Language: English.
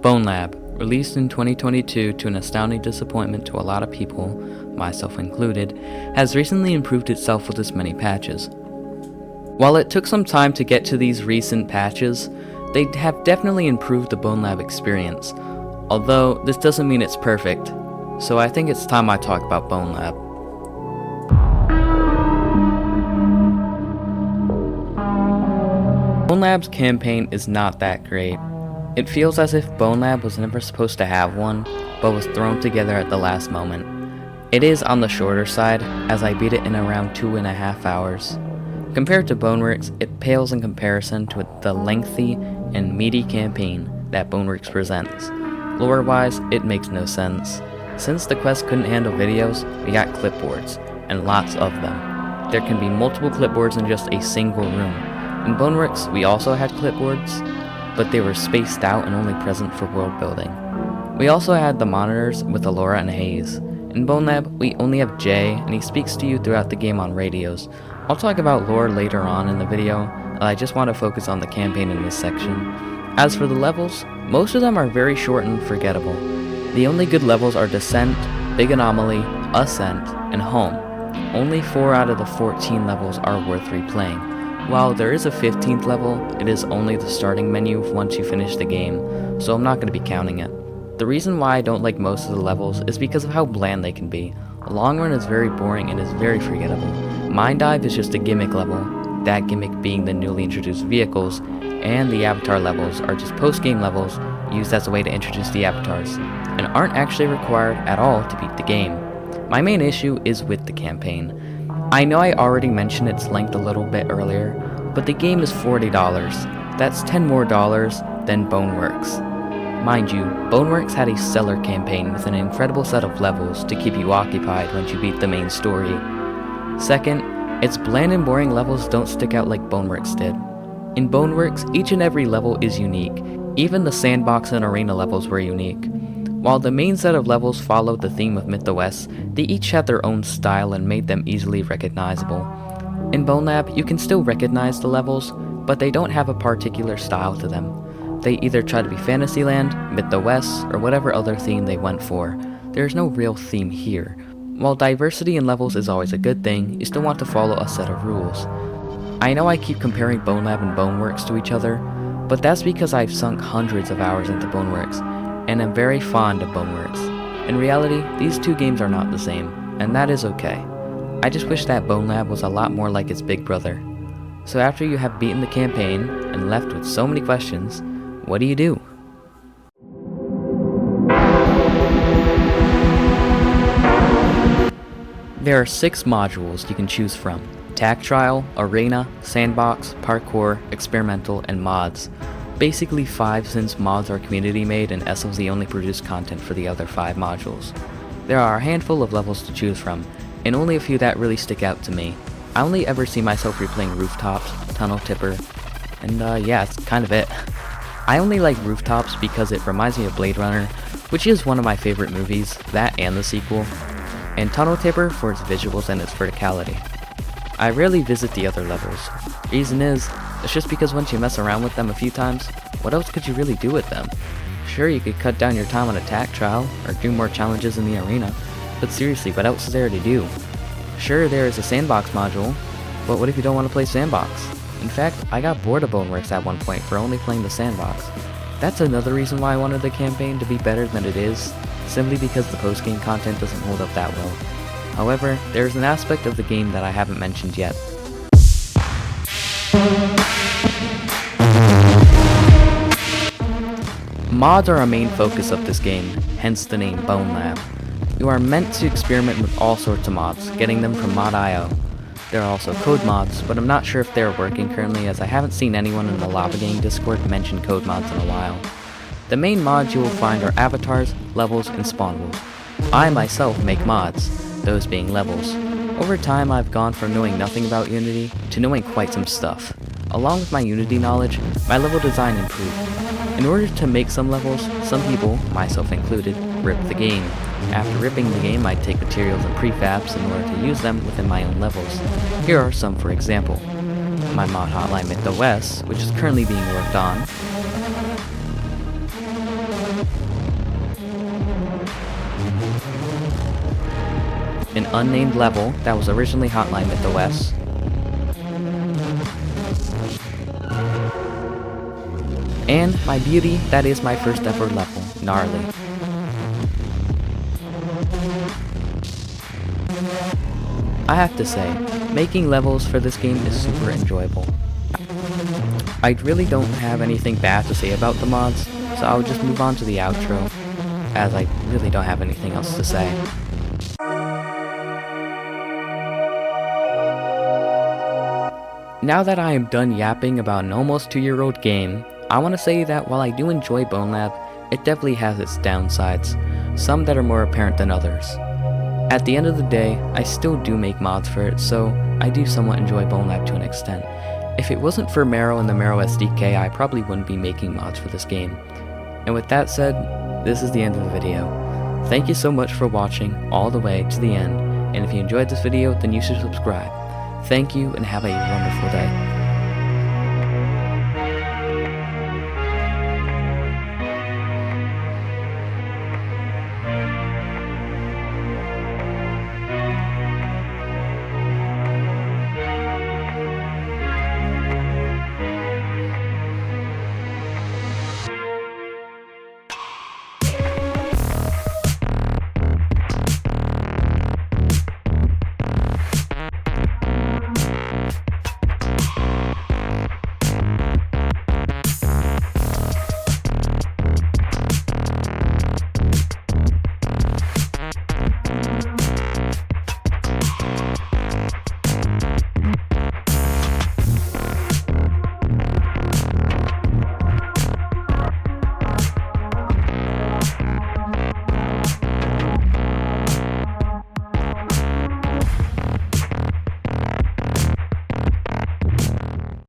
Bonelab, released in 2022 to an astounding disappointment to a lot of people, myself included, has recently improved itself with its many patches. While it took some time to get to these recent patches, they have definitely improved the Bonelab experience, although this doesn't mean it's perfect, so I think it's time I talk about Bonelab. Bonelab's campaign is not that great. It feels as if Bonelab was never supposed to have one, but was thrown together at the last moment. It is on the shorter side, as I beat it in around 2.5 hours. Compared to Boneworks, it pales in comparison to the lengthy and meaty campaign that Boneworks presents. Lore-wise, it makes no sense. Since the quest couldn't handle videos, we got clipboards, and lots of them. There can be multiple clipboards in just a single room. In Boneworks, we also had clipboards, but they were spaced out and only present for world building. We also had the monitors with Alora and Hayes. In Bonelab, we only have Jay, and he speaks to you throughout the game on radios. I'll talk about lore later on in the video, and I just want to focus on the campaign in this section. As for the levels, most of them are very short and forgettable. The only good levels are Descent, Big Anomaly, Ascent, and Home. Only 4 out of the 14 levels are worth replaying. While there is a 15th level, it is only the starting menu once you finish the game, so I'm not going to be counting it. The reason why I don't like most of the levels is because of how bland they can be. Long Run is very boring and is very forgettable. Mine Dive is just a gimmick level, that gimmick being the newly introduced vehicles, and the avatar levels are just post-game levels used as a way to introduce the avatars, and aren't actually required at all to beat the game. My main issue is with the campaign. I know I already mentioned its length a little bit earlier, but the game is $40. That's $10 more than Boneworks. Mind you, Boneworks had a stellar campaign with an incredible set of levels to keep you occupied once you beat the main story. Second, its bland and boring levels don't stick out like Boneworks did. In Boneworks, each and every level is unique. Even the sandbox and arena levels were unique. While the main set of levels followed the theme of Myth-the-West, they each had their own style and made them easily recognizable. In Bonelab, you can still recognize the levels, but they don't have a particular style to them. They either try to be Fantasyland, Myth-the-West, or whatever other theme they went for. There is no real theme here. While diversity in levels is always a good thing, you still want to follow a set of rules. I know I keep comparing Bonelab and Boneworks to each other, but that's because I've sunk hundreds of hours into Boneworks, and am very fond of Boneworks. In reality, these two games are not the same, and that is okay. I just wish that Bonelab was a lot more like its big brother. So after you have beaten the campaign, and left with so many questions, what do? There are 6 modules you can choose from: Tag Trial, Arena, Sandbox, Parkour, Experimental, and Mods. Basically 5 since mods are community made and SLZ only produce content for the other 5 modules. There are a handful of levels to choose from, and only a few that really stick out to me. I only ever see myself replaying Rooftops, Tunnel Tipper, and yeah, that's kind of it. I only like Rooftops because it reminds me of Blade Runner, which is one of my favorite movies, that and the sequel, and Tunnel Tipper for its visuals and its verticality. I rarely visit the other levels. Reason is, it's just because once you mess around with them a few times, what else could you really do with them? Sure, you could cut down your time on a tag trial, or do more challenges in the arena, but seriously, what else is there to do? Sure, there is a sandbox module, but what if you don't want to play sandbox? In fact, I got bored of Boneworks at one point for only playing the sandbox. That's another reason why I wanted the campaign to be better than it is, simply because the post-game content doesn't hold up that well. However, there is an aspect of the game that I haven't mentioned yet. Mods are a main focus of this game, hence the name Bonelab. You are meant to experiment with all sorts of mods, getting them from Mod.io. There are also code mods, but I'm not sure if they are working currently as I haven't seen anyone in the Lava Gang Discord mention code mods in a while. The main mods you will find are avatars, levels, and spawn rules. I myself make mods, those being levels. Over time I've gone from knowing nothing about Unity to knowing quite some stuff. Along with my Unity knowledge, my level design improved. In order to make some levels, some people, myself included, rip the game. After ripping the game, I'd take materials and prefabs in order to use them within my own levels. Here are some for example. My mod hotline Myth-the-West, which is currently being worked on. an unnamed level that was originally Hotline MythOS. And my beauty, that is my first ever level, Gnarly. I have to say, making levels for this game is super enjoyable. I really don't have anything bad to say about the mods, so I'll just move on to the outro, as I really don't have anything else to say. Now that I am done yapping about an almost 2-year-old game, I want to say that while I do enjoy Bonelab, it definitely has its downsides, some that are more apparent than others. At the end of the day, I still do make mods for it, so I do somewhat enjoy Bonelab to an extent. If it wasn't for Marrow and the Marrow SDK, I probably wouldn't be making mods for this game. And with that said, this is the end of the video. Thank you so much for watching all the way to the end, and if you enjoyed this video, then you should subscribe. Thank you and have a wonderful day.